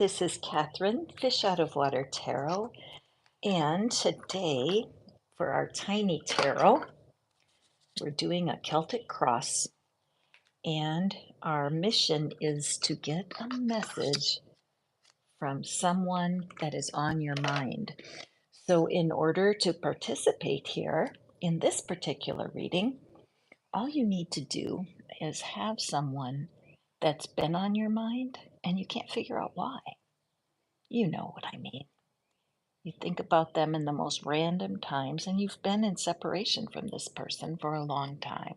This is Catherine, Fish Out of Water Tarot, and today for our tiny tarot, we're doing a Celtic cross, and our mission is to get a message from someone that is on your mind. So, in order to participate here in this particular reading, all you need to do is have someone that's been on your mind and you can't figure out why. You know what I mean. You think about them in the most random times, and you've been in separation from this person for a long time.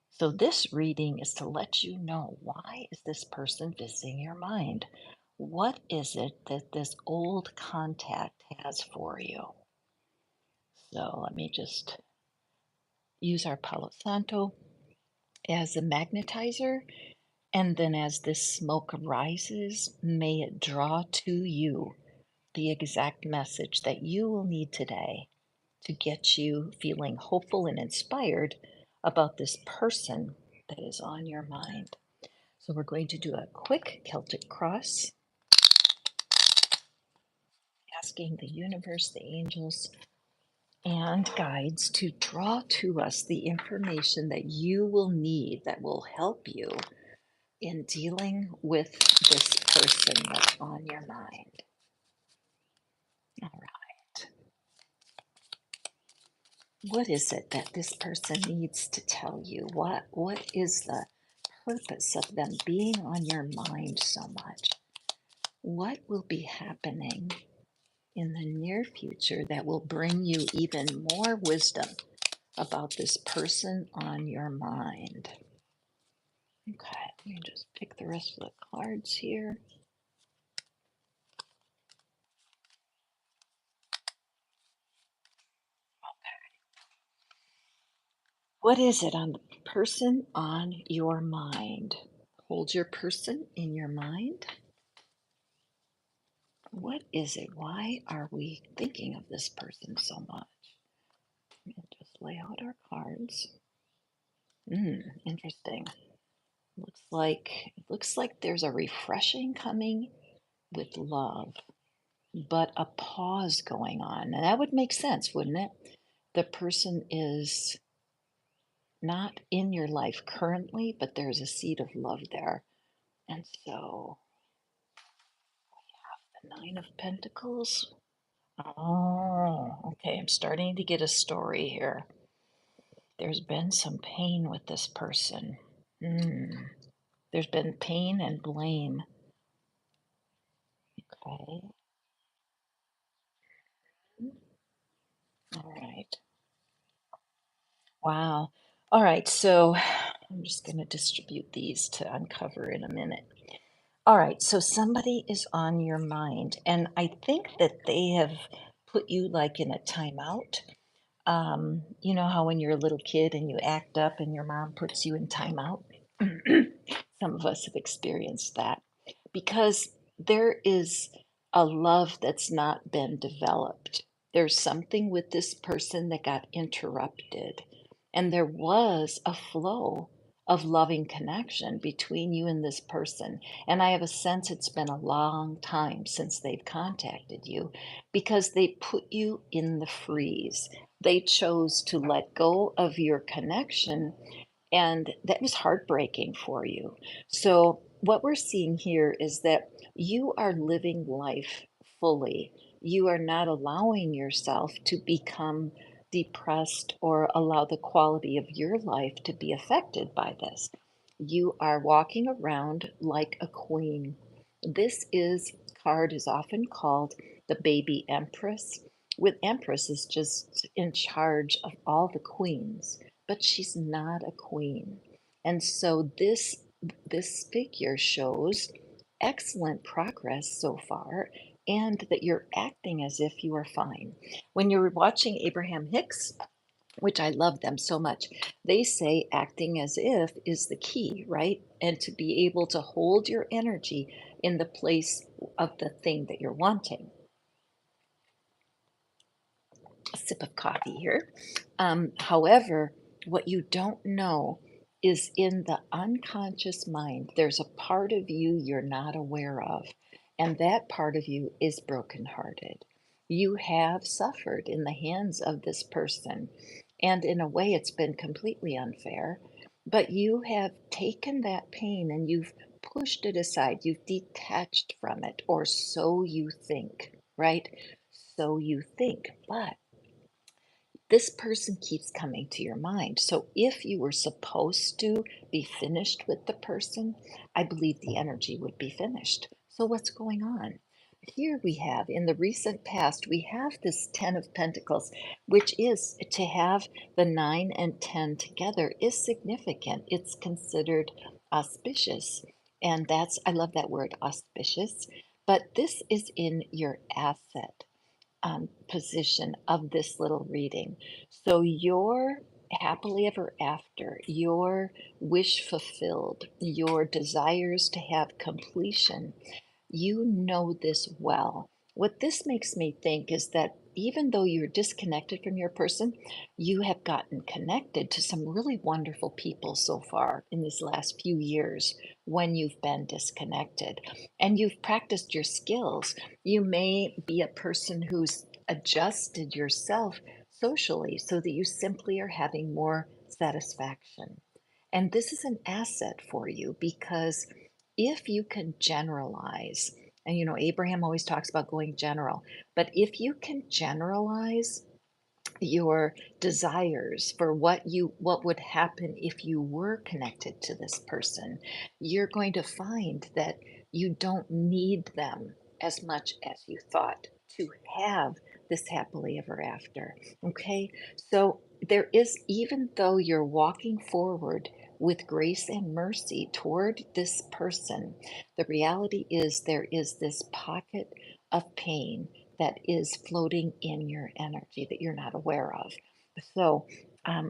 So, this reading is to let you know, why is this person visiting your mind? What is it that this old contact has for you? So, let me just use our Palo Santo as a magnetizer. And then, as this smoke rises, may it draw to you the exact message that you will need today to get you feeling hopeful and inspired about this person that is on your mind. So we're going to do a quick Celtic cross, asking the universe, the angels, and guides to draw to us the information that you will need that will help you in dealing with this person that's on your mind. All right. What is it that this person needs to tell you? What is the purpose of them being on your mind so much? What will be happening in the near future that will bring you even more wisdom about this person on your mind? Okay, let me just pick the rest of the cards here. What is it on the person on your mind? Hold your person in your mind. What is it? Why are we thinking of this person so much? Let me just lay out our cards. Interesting. Looks like there's a refreshing coming with love, but a pause going on. And that would make sense, wouldn't it? The person is not in your life currently, but there's a seed of love there. And so, the Nine of Pentacles. Oh, okay. I'm starting to get a story here. There's been some pain with this person. There's been pain and blame. Okay. All right. Wow. All right. So I'm just going to distribute these to uncover in a minute. All right. So somebody is on your mind, and I think that they have put you like in a timeout. You know how when you're a little kid and you act up and your mom puts you in timeout? Some of us have experienced that because there is a love that's not been developed. There's something with this person that got interrupted, and there was a flow of loving connection between you and this person. And I have a sense it's been a long time since they've contacted you because they put you in the freeze. They chose to let go of your connection, and that was heartbreaking for you. So, what we're seeing here is that you are living life fully. You are not allowing yourself to become depressed or allow the quality of your life to be affected by this. You are walking around like a queen. This is card is often called the baby empress. With empress is just in charge of all the queens, but she's not a queen. And so this figure shows excellent progress so far, and that you're acting as if you are fine. When you're watching Abraham Hicks, which I love them so much, they say acting as if is the key, right? And to be able to hold your energy in the place of the thing that you're wanting. A sip of coffee here. However, what you don't know is in the unconscious mind, there's a part of you you're not aware of. And that part of you is brokenhearted. You have suffered in the hands of this person. And in a way, it's been completely unfair. But you have taken that pain and you've pushed it aside. You've detached from it, or so you think, right? So you think. But this person keeps coming to your mind. So if you were supposed to be finished with the person, I believe the energy would be finished. So what's going on? Here we have, in the recent past, we have this 10 of Pentacles, which is to have the 9 and 10 together is significant. It's considered auspicious. And that's, I love that word, auspicious. But this is in your asset position of this little reading. So your happily ever after, your wish fulfilled, your desires to have completion, you know this well. What this makes me think is that even though you're disconnected from your person, you have gotten connected to some really wonderful people so far in these last few years when you've been disconnected. And you've practiced your skills. You may be a person who's adjusted yourself socially so that you simply are having more satisfaction. And this is an asset for you because if you can generalize, and Abraham always talks about going general, but if you can generalize your desires for what would happen if you were connected to this person, you're going to find that you don't need them as much as you thought to have this happily ever after. Okay, so there is, even though you're walking forward with grace and mercy toward this person, the reality is there is this pocket of pain that is floating in your energy that you're not aware of. So,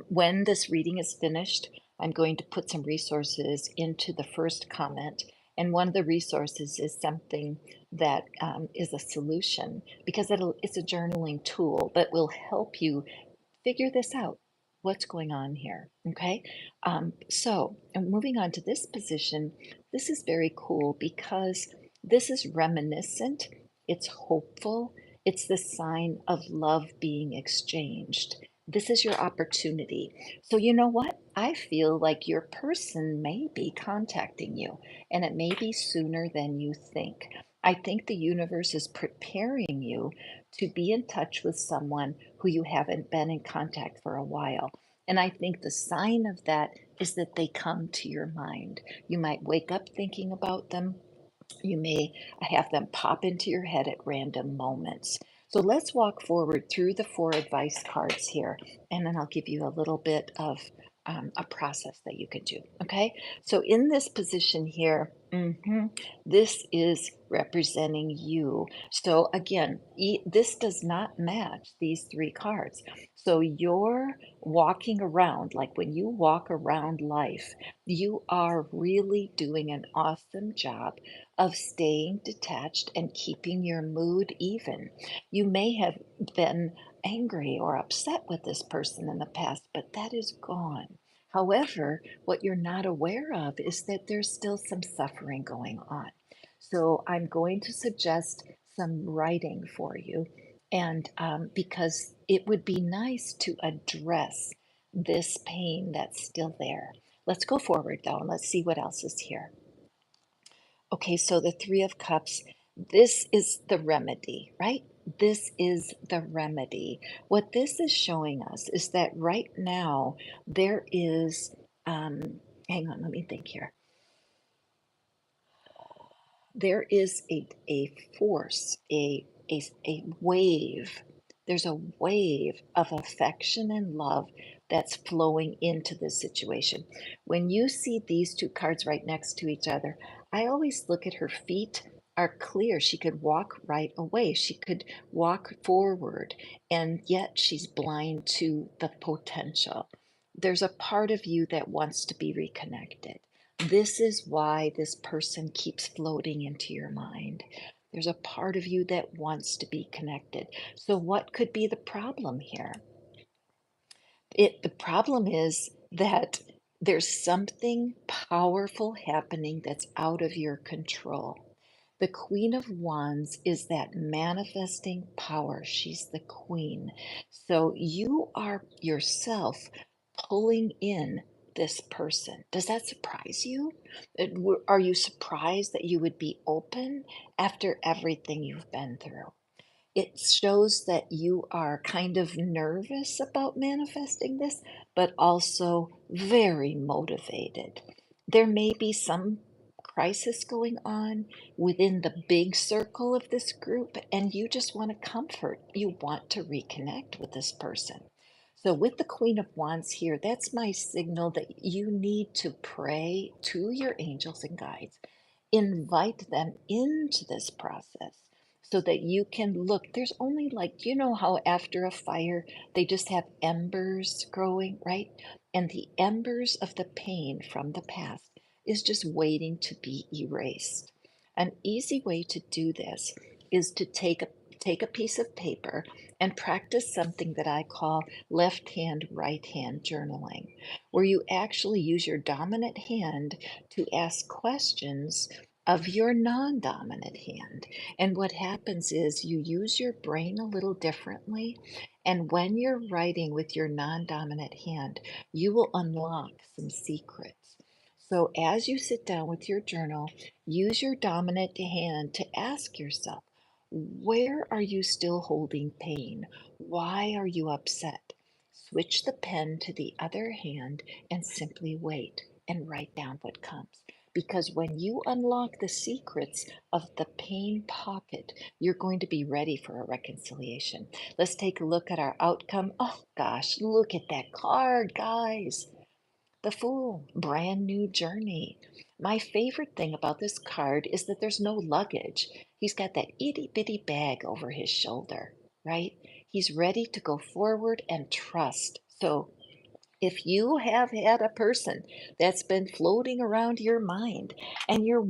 when this reading is finished, I'm going to put some resources into the first comment. And one of the resources is something that is a solution because it's a journaling tool that will help you figure this out. What's going on here? Okay. And moving on to this position, this is very cool because this is reminiscent, it's hopeful, it's the sign of love being exchanged. This is your opportunity. So, you know what? I feel like your person may be contacting you, and it may be sooner than you think. I think the universe is preparing you to be in touch with someone who you haven't been in contact for a while. And I think the sign of that is that they come to your mind. You might wake up thinking about them. You may have them pop into your head at random moments. So let's walk forward through the 4 advice cards here, and then I'll give you a little bit of a process that you can do. Okay, so in this position here, this is representing you. So again, this does not match these 3 cards. So you're walking around, like when you walk around life, you are really doing an awesome job of staying detached and keeping your mood even. You may have been angry or upset with this person in the past, but that is gone. However, what you're not aware of is that there's still some suffering going on. So I'm going to suggest some writing for you, and because it would be nice to address this pain that's still there. Let's go forward though, and let's see what else is here. Okay, so the 3 of Cups, this is the remedy, right? This is the remedy. What this is showing us is that right now there is, hang on, let me think here. There is a force, a wave. There's a wave of affection and love that's flowing into this situation. When you see these 2 cards right next to each other, I always look at her feet are clear. She could walk right away. She could walk forward, and yet she's blind to the potential. There's a part of you that wants to be reconnected. This is why this person keeps floating into your mind. There's a part of you that wants to be connected. So what could be the problem here? The problem is that there's something powerful happening that's out of your control. The Queen of Wands is that manifesting power. She's the queen. So you are yourself pulling in this person. Does that surprise you? Are you surprised that you would be open after everything you've been through? It shows that you are kind of nervous about manifesting this, but also very motivated. There may be some crisis going on within the big circle of this group, and you just want to comfort. You want to reconnect with this person. So, with the Queen of Wands here, that's my signal that you need to pray to your angels and guides, invite them into this process so that you can look. There's only, like, you know how after a fire they just have embers growing, right? And the embers of the pain from the past is just waiting to be erased. An easy way to do this is to take a piece of paper and practice something that I call left hand, right hand journaling, where you actually use your dominant hand to ask questions of your non dominant hand. And what happens is you use your brain a little differently. And when you're writing with your non dominant hand, you will unlock some secrets. So as you sit down with your journal, use your dominant hand to ask yourself, where are you still holding pain? Why are you upset? Switch the pen to the other hand and simply wait and write down what comes. Because when you unlock the secrets of the pain pocket, you're going to be ready for a reconciliation. Let's take a look at our outcome. Oh gosh, look at that card, guys. The Fool, brand new journey. My favorite thing about this card is that there's no luggage. He's got that itty bitty bag over his shoulder, right? He's ready to go forward and trust. So if you have had a person that's been floating around your mind and you're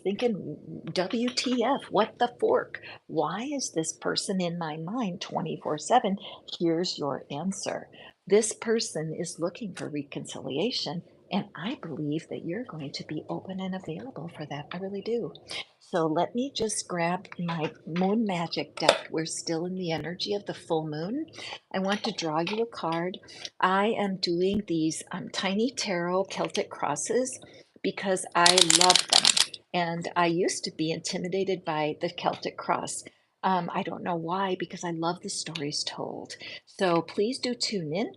thinking, WTF, what the fork? Why is this person in my mind 24/7? Here's your answer. This person is looking for reconciliation, and I believe that you're going to be open and available for that. I really do. So let me just grab my moon magic deck. We're still in the energy of the full moon. I want to draw you a card. I am doing these tiny tarot Celtic crosses because I love them. And I used to be intimidated by the Celtic cross. I don't know why, because I love the stories told. So please do tune in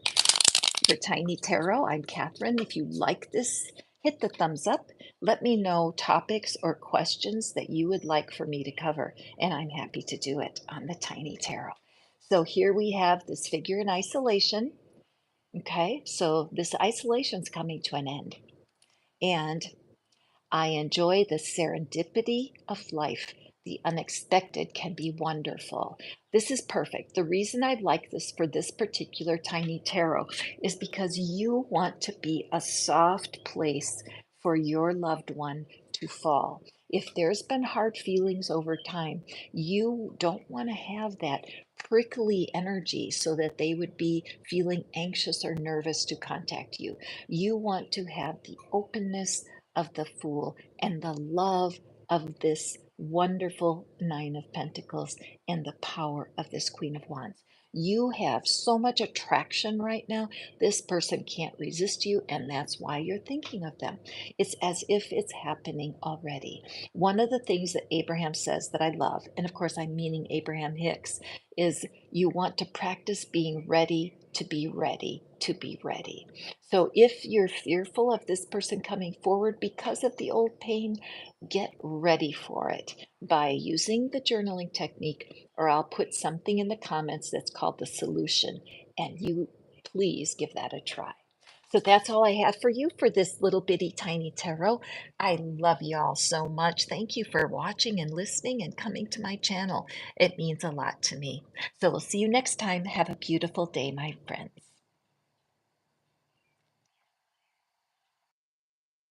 for Tiny Tarot. I'm Catherine. If you like this, hit the thumbs up. Let me know topics or questions that you would like for me to cover, and I'm happy to do it on the Tiny Tarot. So here we have this figure in isolation. Okay, so this isolation's coming to an end. And I enjoy the serendipity of life. The unexpected can be wonderful. This is perfect. The reason I like this for this particular tiny tarot is because you want to be a soft place for your loved one to fall. If there's been hard feelings over time, you don't want to have that prickly energy so that they would be feeling anxious or nervous to contact you. You want to have the openness of the Fool and the love of this wonderful Nine of Pentacles and the power of this Queen of Wands. You have so much attraction right now. This person can't resist you, and that's why you're thinking of them. It's as if it's happening already. One of the things that Abraham says that I love, and of course I'm meaning Abraham Hicks, is you want to practice being ready to be ready to be ready. So if you're fearful of this person coming forward because of the old pain, get ready for it by using the journaling technique, or I'll put something in the comments that's called the solution, and you please give that a try. So that's all I have for you for this little bitty tiny tarot. I love you all so much. Thank you for watching and listening and coming to my channel. It means a lot to me. So we'll see you next time. Have a beautiful day, my friends.